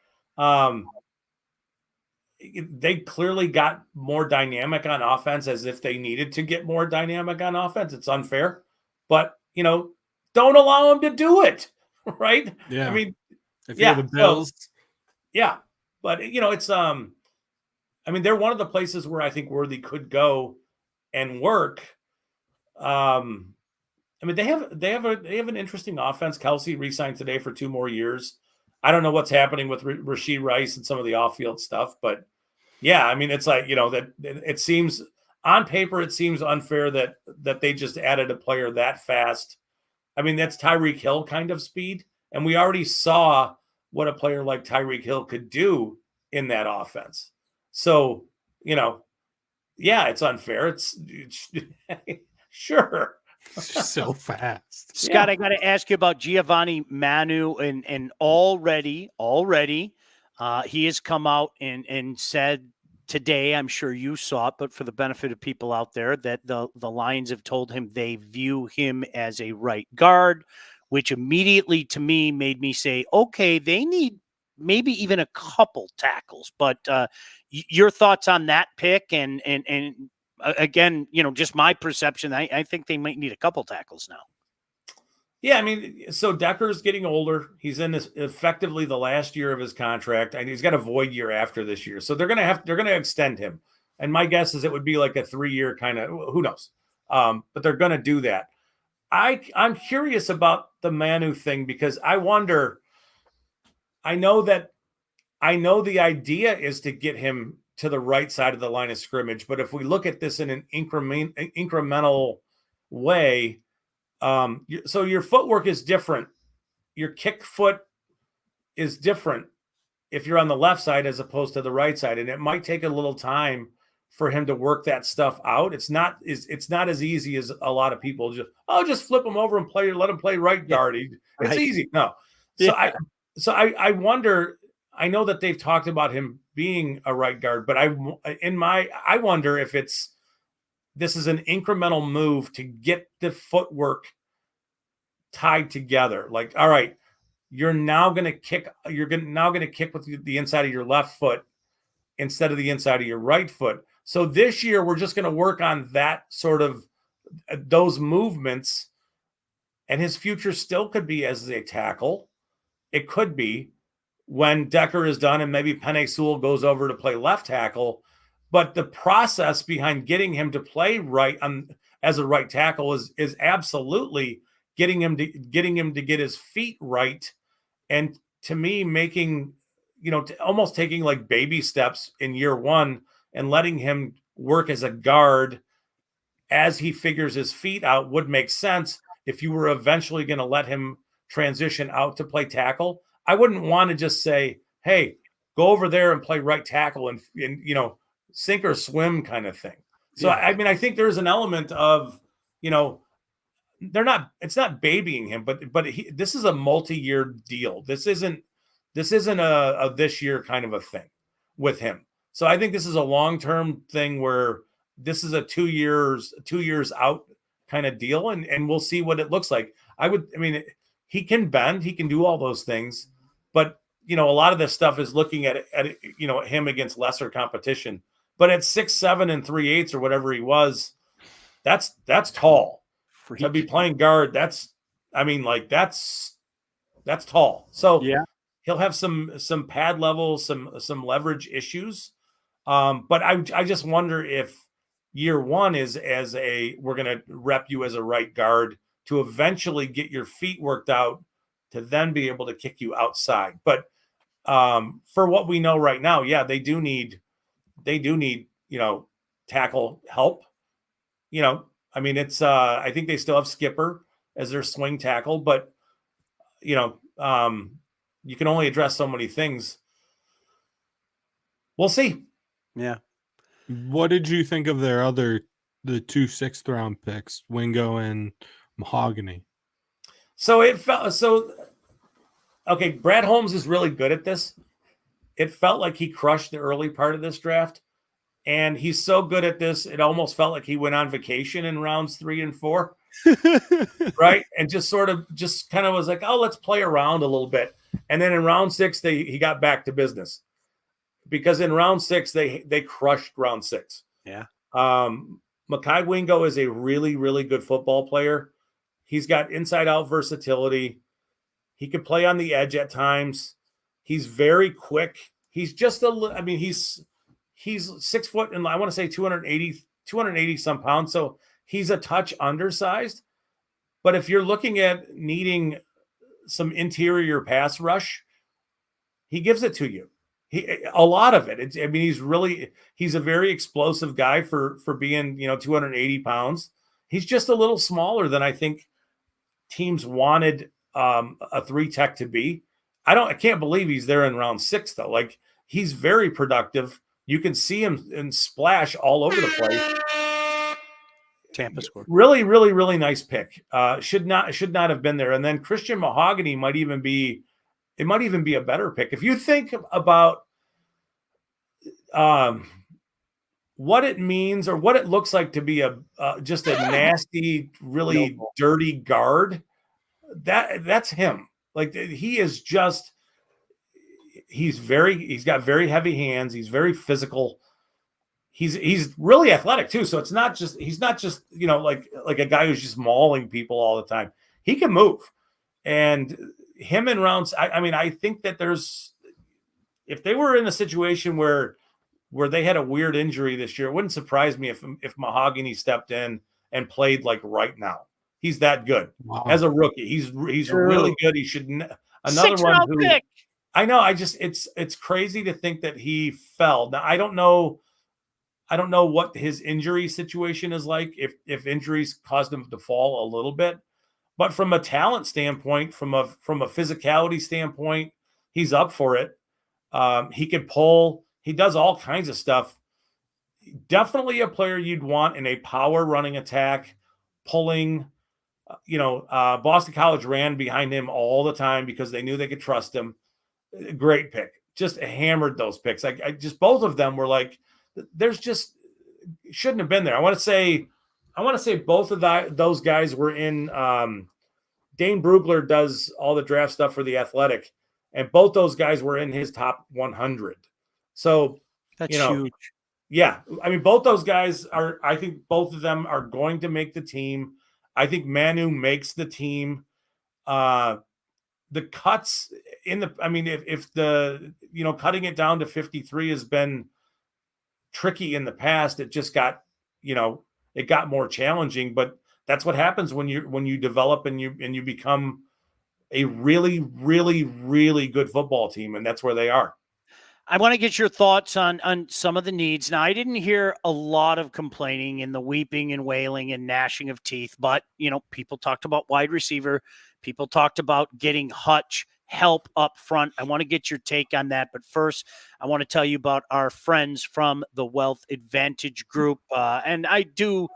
They clearly got more dynamic on offense as if they needed to get more dynamic on offense. It's unfair, but don't allow them to do it, right? Yeah. If you're the Bills. So, yeah. But it's I mean, they're one of the places where I think Worthy could go and work. I mean, they have an interesting offense. Kelsey re-signed today for 2 more years. I don't know what's happening with Rashee Rice and some of the off-field stuff, but yeah, I mean, it's like, that it seems on paper, it seems unfair that they just added a player that fast. I mean, that's Tyreek Hill kind of speed. And we already saw what a player like Tyreek Hill could do in that offense. So, yeah, it's unfair. It's sure. So fast. Scott, I got to ask you about Giovanni Manu, and already he has come out and said today, I'm sure you saw it, but for the benefit of people out there, that the Lions have told him they view him as a right guard, which immediately to me made me say, okay, they need maybe even a couple tackles. But your thoughts on that pick and again, just my perception, I think they might need a couple tackles now. Yeah, I mean, so Decker's getting older. He's in this effectively the last year of his contract, and he's got a void year after this year. So they're gonna extend him. And my guess is it would be like a 3-year kind of, who knows? But they're gonna do that. I'm curious about the Manu thing because I wonder. I know the idea is to get him to the right side of the line of scrimmage, but if we look at this in an incremental way, so your footwork is different. Your kick foot is different if you're on the left side as opposed to the right side, and it might take a little time for him to work that stuff out. It's not as easy as a lot of people just flip him over and let him play right guard. It's easy. No. So I wonder. I know that they've talked about him being a right guard, but I wonder if this is an incremental move to get the footwork tied together. Like, all right, you're now going to kick. You're now going to kick with the inside of your left foot instead of the inside of your right foot. So this year we're just going to work on that sort of those movements, and his future still could be as a tackle. It could be when Decker is done and maybe Penei Sewell goes over to play left tackle. But the process behind getting him to play right as a right tackle is absolutely getting him to get his feet right. And to me, making, almost taking like baby steps in year 1 and letting him work as a guard as he figures his feet out would make sense if you were eventually going to let him transition out to play tackle. I wouldn't want to just say, hey, go over there and play right tackle and sink or swim kind of thing. So, yeah. I mean, I think there's an element of, it's not babying him, but this is a multi-year deal. This isn't a this year kind of a thing with him. So I think this is a long-term thing where this is a 2 years out kind of deal. And we'll see what it looks like. He can bend, he can do all those things, but a lot of this stuff is looking at him against lesser competition. But at 6'7" and 3/8 or whatever he was, that's tall. To be playing guard, that's tall. So yeah, he'll have some pad levels, some leverage issues. But I just wonder if year 1 is we're going to rep you as a right guard to eventually get your feet worked out to then be able to kick you outside. But for what we know right now, yeah, they do need tackle help. It's I think they still have Skipper as their swing tackle, but you can only address so many things. We'll see. Yeah. What did you think of the 2 6th-round picks, Wingo and Mahogany? So okay, Brad Holmes is really good at this. It felt like he crushed the early part of this draft, and he's so good at this, it almost felt like he went on vacation in rounds 3 and 4, right? And just kind of was like, oh, let's play around a little bit. And then in round 6, he got back to business, because in round 6 they crushed round 6. Yeah. Mekhi Wingo is a really, really good football player. He's got inside-out versatility. He can play on the edge at times. He's very quick. He's just he's 6 foot and I want to say 280 some pounds. So he's a touch undersized. But if you're looking at needing some interior pass rush, he gives it to you. A lot of it. I mean, he's a very explosive guy for being, 280 pounds. He's just a little smaller than I think teams wanted a 3-tech to be. I can't believe he's there in round 6 though. Like, he's very productive. You can see him and splash all over the place. Tampa scored. Really, really, really nice pick. Should not have been there. And then Christian Mahogany might even be a better pick. If you think about what it means or what it looks like to be just a nasty, really dirty guard, that's him. Like, he is just, he's got very heavy hands. He's very physical. He's really athletic too. So he's not just, like a guy who's just mauling people all the time. He can move. And him in rounds, I think that if they were in a situation where they had a weird injury this year, it wouldn't surprise me if Mahogany stepped in and played like right now. He's that good. Wow. As a rookie. He's really good. He should another one who pick. I know. It's crazy to think that he fell. Now I don't know what his injury situation is like, if injuries caused him to fall a little bit. But from a talent standpoint, from a physicality standpoint, he's up for it. He can pull. He does all kinds of stuff. Definitely a player you'd want in a power running attack, pulling. Boston College ran behind him all the time because they knew they could trust him. Great pick. Just hammered those picks. I just both of them were like, shouldn't have been there. I want to say both of those guys were in. Dane Brugler does all the draft stuff for The Athletic, and both those guys were in his top 100. So that's huge. Yeah, I mean, both those guys are. I think both of them are going to make the team. I think Manu makes the team. The cuts in the. I mean, if the cutting it down to 53 has been tricky in the past, it just got it got more challenging. But that's what happens when you develop and you become a really, really, really good football team, and that's where they are. I want to get your thoughts on some of the needs. Now, I didn't hear a lot of complaining and the weeping and wailing and gnashing of teeth, but, people talked about wide receiver. People talked about getting Hutch help up front. I want to get your take on that. But first, I want to tell you about our friends from the Wealth Advantage Group. And I do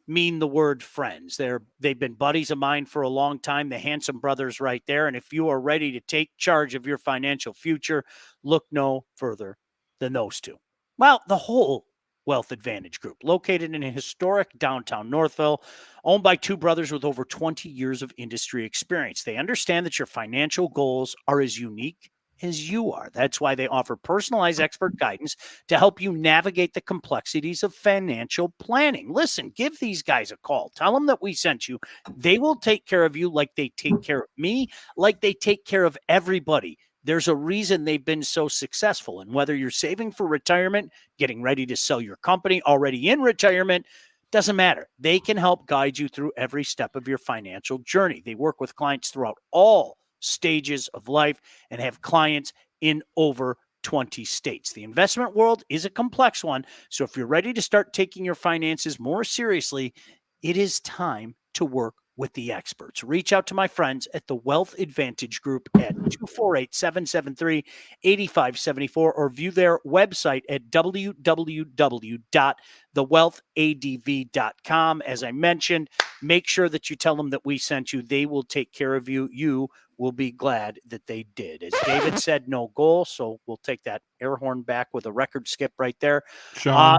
mean the word friends. They've been buddies of mine for a long time, the Handsome brothers right there. And if you are ready to take charge of your financial future, look no further than those two. Well, the whole Wealth Advantage Group, located in a historic downtown Northville, owned by two brothers with over 20 years of industry experience. They understand that your financial goals are as unique as you are. That's why they offer personalized expert guidance to help you navigate the complexities of financial planning. Listen, give these guys a call. Tell them that we sent you. They will take care of you like they take care of me, like they take care of everybody. There's a reason they've been so successful. And whether you're saving for retirement, getting ready to sell your company, already in retirement, doesn't matter. They can help guide you through every step of your financial journey. They work with clients throughout all stages of life and have clients in over 20 states. The investment world is a complex one. So if you're ready to start taking your finances more seriously, it is time to work with the experts. Reach out to my friends at the Wealth Advantage Group at 248-773-8574 or view their website at www.thewealthadv.com. As I mentioned, make sure that you tell them that we sent you. They will take care of you. You will be glad that they did. As David said, no goal. So we'll take that air horn back with a record skip right there. Sean,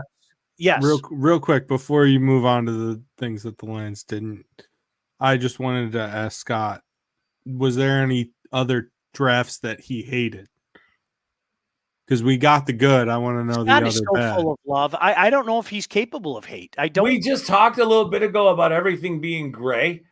yes. Real quick, before you move on to the things that the Lions didn't, I just wanted to ask Scott, was there any other drafts that he hated? Because we got the good. I want to know Scott the is other so bad. full of love. I don't know if he's capable of hate. I don't. We just talked a little bit ago about everything being gray.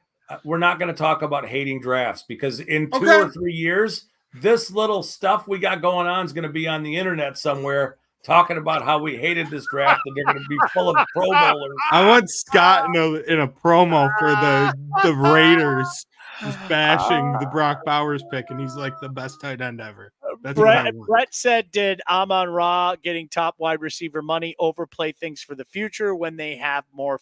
We're not going to talk about hating drafts because in 2 or 3 years, this little stuff we got going on is going to be on the internet somewhere talking about how we hated this draft and they're going to be full of Pro Bowlers. I want Scott in a promo for the Raiders just bashing the Brock Bowers pick, and he's like the best tight end ever. That's what I want. Brett said, did Amon Ra getting top wide receiver money overplay things for the future when they have more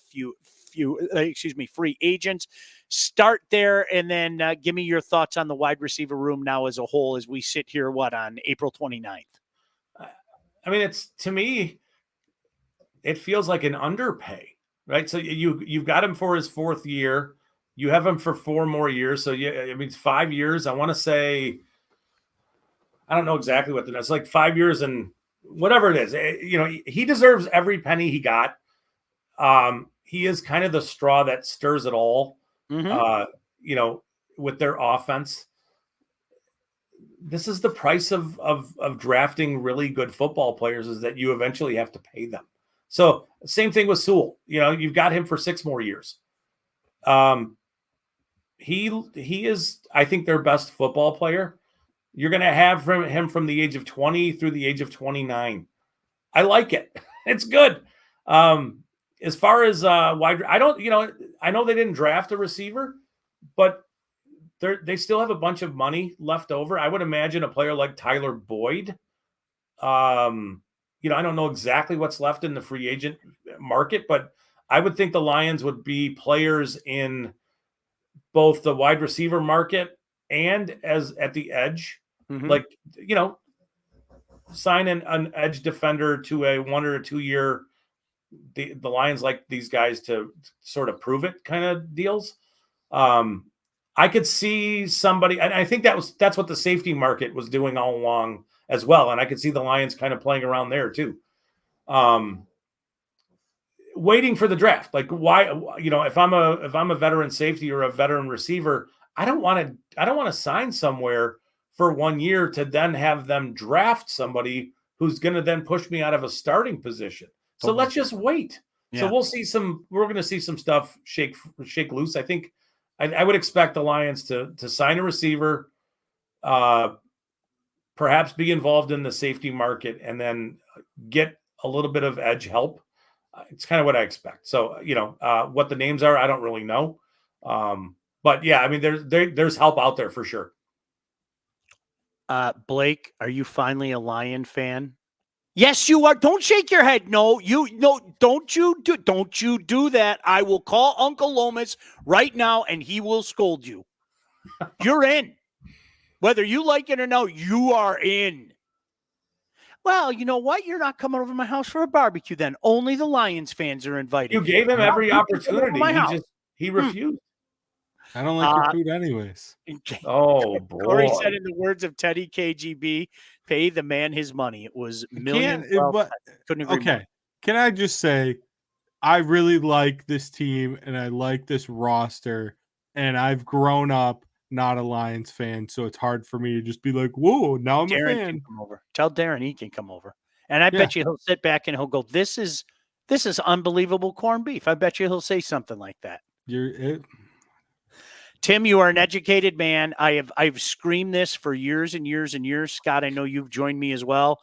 free agents? Start there, and then give me your thoughts on the wide receiver room now as a whole as we sit here, on April 29th? I mean, to me, it feels like an underpay, right? So you've got him for his 4th year. You have him for 4 more years. So I mean, it's 5 years. I want to say, I don't know exactly what it's like 5 years and whatever it is. He deserves every penny he got. He is kind of the straw that stirs it all. Mm-hmm. With their offense. This is the price of drafting really good football players, is that you eventually have to pay them. So same thing with Sewell. You've got him for 6 more years. He is, I think, their best football player. You're going to have him from the age of 20 through the age of 29. I like it. It's good. As far as wide, I know they didn't draft a receiver, but they still have a bunch of money left over. I would imagine a player like Tyler Boyd. I don't know exactly what's left in the free agent market, but I would think the Lions would be players in both the wide receiver market and as at the edge. Mm-hmm. Sign an edge defender to a 1 or 2 year. The Lions like these guys to sort of prove it kind of deals. I could see somebody, and I think that's what the safety market was doing all along as well. And I could see the Lions kind of playing around there too. Waiting for the draft. Like, why, if I'm a veteran safety or a veteran receiver, I don't want to sign somewhere for 1 year to then have them draft somebody who's going to then push me out of a starting position. So let's just wait. Yeah. So we're going to see some stuff shake loose. I think I would expect the Lions to sign a receiver, perhaps be involved in the safety market, and then get a little bit of edge help. It's kind of what I expect. So, what the names are, I don't really know. But yeah, I mean, there's help out there for sure. Blake, are you finally a Lion fan? Yes, you are. Don't shake your head. No, don't you do that. I will call Uncle Lomas right now and he will scold you. You're in. Whether you like it or no, you are in. Well, you know what? You're not coming over to my house for a barbecue then. Only the Lions fans are invited. You gave him every opportunity. He refused. I don't like your food anyways. Oh, boy. Corey said, in the words of Teddy KGB, pay the man his money. It was millions. Couldn't agree more. Can I just say, I really like this team and I like this roster, and I've grown up not a Lions fan, so it's hard for me to just be like, whoa, now I'm Darren a fan. Can come over. Tell Darren he can come over. And I bet you he'll sit back and he'll go, this is unbelievable corned beef. I bet you he'll say something like that. Tim, you are an educated man. I've screamed this for years and years and years. Scott, I know you've joined me as well.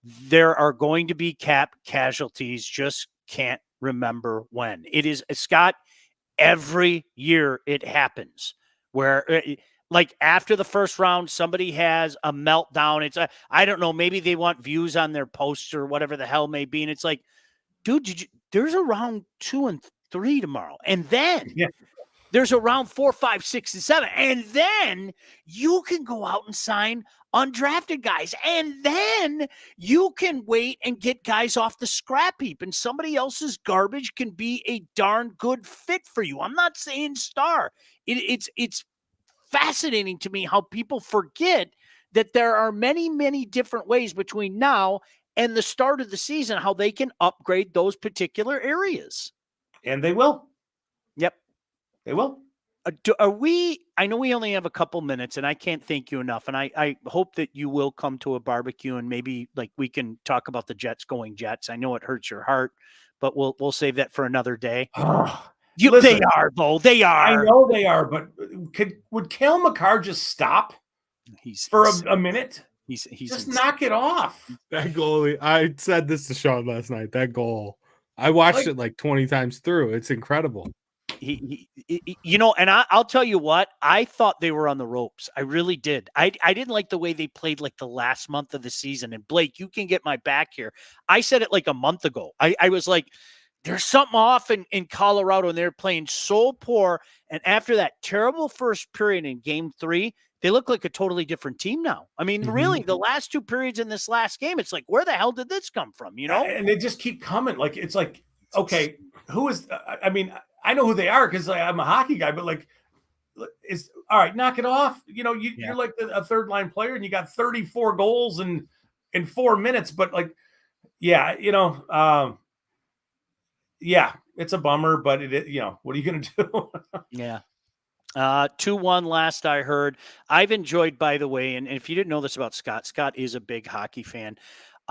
There are going to be cap casualties. Just can't remember when. It is, Scott, every year it happens where like after the first round, somebody has a meltdown. It's I don't know, maybe they want views on their posts or whatever the hell may be. And it's like, dude, there's a round 2 and 3 tomorrow. And then there's a round 4, 5, 6, and 7. And then you can go out and sign undrafted guys. And then you can wait and get guys off the scrap heap. And somebody else's garbage can be a darn good fit for you. I'm not saying star. It's fascinating to me how people forget that there are many, many different ways between now and the start of the season, how they can upgrade those particular areas. And they will. Yep. They will. I know we only have a couple minutes and I can't thank you enough. And I hope that you will come to a barbecue and maybe like we can talk about the Jets going Jets. I know it hurts your heart, but we'll save that for another day. Listen, they are, though. They are. I know they are, but would Cale Makar just stop for a minute? He's just insane. knock it off. That goalie, I said this to Sean last night. That goal, I watched it like 20 times through. It's incredible. He and I'll tell you what, I thought they were on the ropes. I really did. I didn't like the way they played like the last month of the season. And Blake, you can get my back here. I said it like a month ago. I was like, there's something off in Colorado, and they're playing so poor. And after that terrible first period in game 3, they look like a totally different team now. I mean, really, the last 2 periods in this last game, it's like, where the hell did this come from? And they just keep coming. Like, it's like, okay, who is, I mean, I know who they are because I'm a hockey guy, but like, is all right, knock it off. You're like a third line player and you got 34 goals in 4 minutes, but like, yeah, yeah, it's a bummer, but what are you going to do? Yeah. 2-1 last I heard. I've enjoyed, by the way, and if you didn't know this about Scott is a big hockey fan.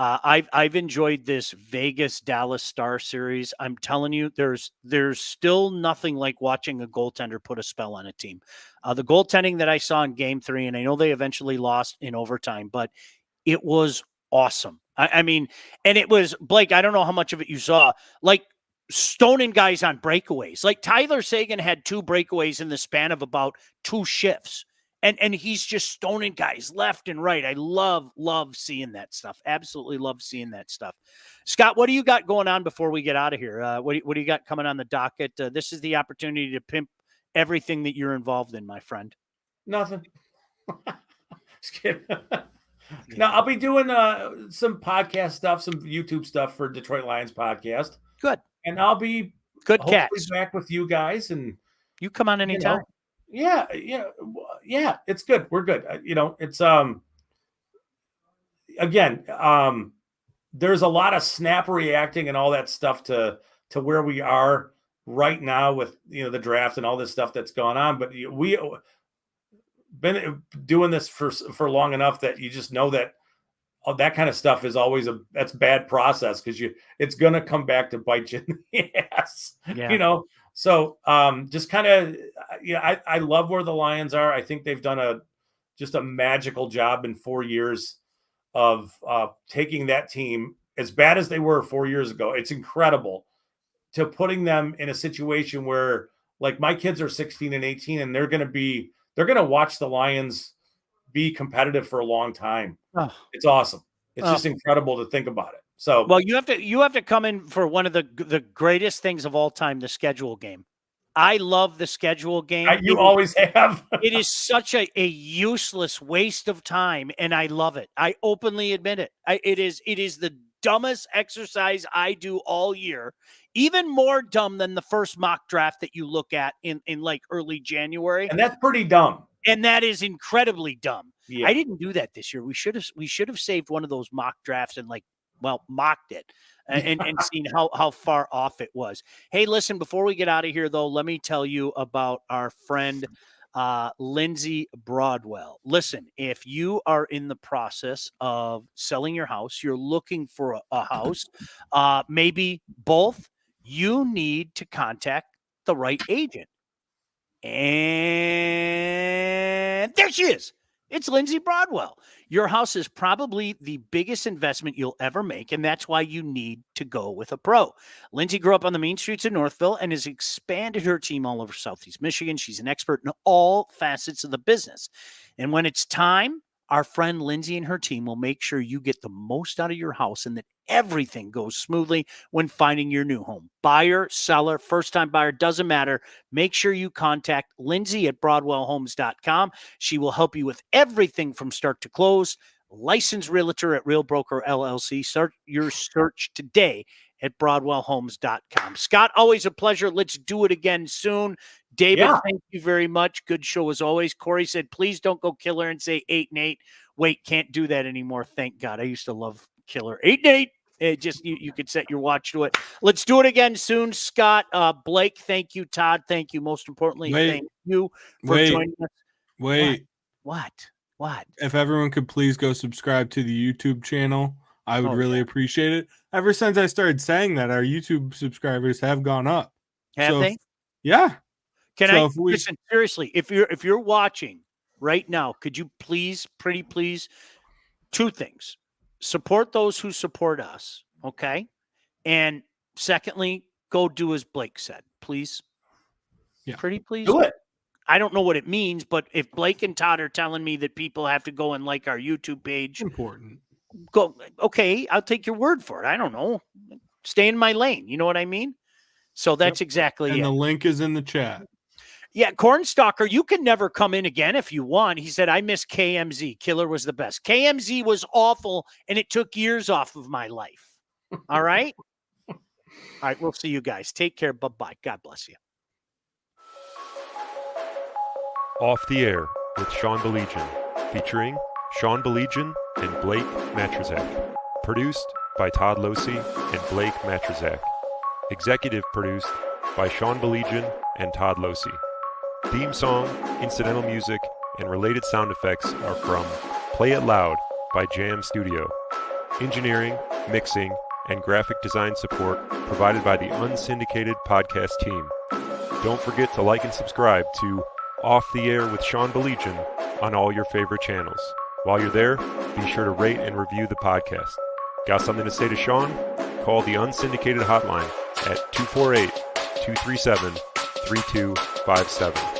I've enjoyed this Vegas Dallas Star series. I'm telling you, there's still nothing like watching a goaltender put a spell on a team. The goaltending that I saw in game 3, and I know they eventually lost in overtime, but it was awesome. I mean, and it was, Blake, I don't know how much of it you saw, like stoning guys on breakaways. Like Tyler Seguin had 2 breakaways in the span of about 2 shifts. And he's just stoning guys left and right. I love seeing that stuff. Absolutely love seeing that stuff. Scott, what do you got going on before we get out of here? What do you got coming on the docket? This is the opportunity to pimp everything that you're involved in, my friend. Nothing. Just kidding. No, I'll be doing some podcast stuff, some YouTube stuff for Detroit Lions podcast. Good. And I'll be good hopefully catch back with you guys. And you come on anytime. Yeah. It's good. We're good. It's again, there's a lot of snap reacting and all that stuff to where we are right now with the draft and all this stuff that's going on. But we been doing this for long enough that you just know that that kind of stuff is always that's bad process because it's gonna come back to bite you in the ass. Yeah. So just kind of I love where the Lions are. I think they've done just a magical job in 4 years of taking that team, as bad as they were 4 years ago. It's incredible to putting them in a situation where, like, my kids are 16 and 18 and they're going to watch the Lions be competitive for a long time. Oh. It's awesome. It's just incredible to think about it. So, well, you have to come in for one of the greatest things of all time, the schedule game. I love the schedule game. You always have. It is such a useless waste of time, and I love it. I openly admit it. It is the dumbest exercise I do all year, even more dumb than the first mock draft that you look at in like early January. And that's pretty dumb. And that is incredibly dumb. Yeah. I didn't do that this year. We should have saved one of those mock drafts and mocked it and seen how far off it was. Hey, listen, before we get out of here, though, let me tell you about our friend Lindsay Broadwell. Listen, if you are in the process of selling your house, you're looking for a house, maybe both, you need to contact the right agent. And there she is. It's Lindsay Broadwell. Your house is probably the biggest investment you'll ever make, and that's why you need to go with a pro. Lindsay grew up on the main streets of Northville and has expanded her team all over Southeast Michigan. She's an expert in all facets of the business. And when it's time, our friend Lindsay and her team will make sure you get the most out of your house and that everything goes smoothly when finding your new home. Buyer, seller, first-time buyer, doesn't matter. Make sure you contact Lindsay at BroadwellHomes.com. She will help you with everything from start to close. Licensed realtor at Real Broker LLC. Start your search today at BroadwellHomes.com. Scott, always a pleasure. Let's do it again soon. David, Thank you very much. Good show as always. Corey said, please don't go killer and say 8-8. Wait, can't do that anymore. Thank God. I used to love killer. 8-8. It just you could set your watch to it. Let's do it again soon, Scott. Blake, thank you. Todd, thank you. Most importantly, thank you for joining us. What? If everyone could please go subscribe to the YouTube channel, I would really appreciate it. Ever since I started saying that, our YouTube subscribers have gone up. Have they? Yeah. Listen, seriously, if you're watching right now, could you please, pretty please, two things. Support those who support us, okay? And secondly, go do as Blake said, please. Yeah. Pretty please. Do it. I don't know what it means, but if Blake and Todd are telling me that people have to go and like our YouTube page, Important. go, okay, I'll take your word for it. I don't know. Stay in my lane. You know what I mean? So that's exactly And it. the link is in the chat. Yeah, Cornstalker, you can never come in again if you want. He said, I miss KMZ. Killer was the best. KMZ was awful, and it took years off of my life. All right? All right, we'll see you guys. Take care. Bye-bye. God bless you. Off the Air with Sean Baligian, featuring Sean Baligian and Blake Majchrzak. Produced by Todd Losey and Blake Majchrzak. Executive produced by Sean Baligian and Todd Losey. Theme song, incidental music, and related sound effects are from Play It Loud by Jam Studio. Engineering, mixing, and graphic design support provided by the Unsyndicated podcast team. Don't forget to like and subscribe to Off the Air with Sean Baligian on all your favorite channels. While you're there, be sure to rate and review the podcast. Got something to say to Sean? Call the Unsyndicated hotline at 248-237-3257.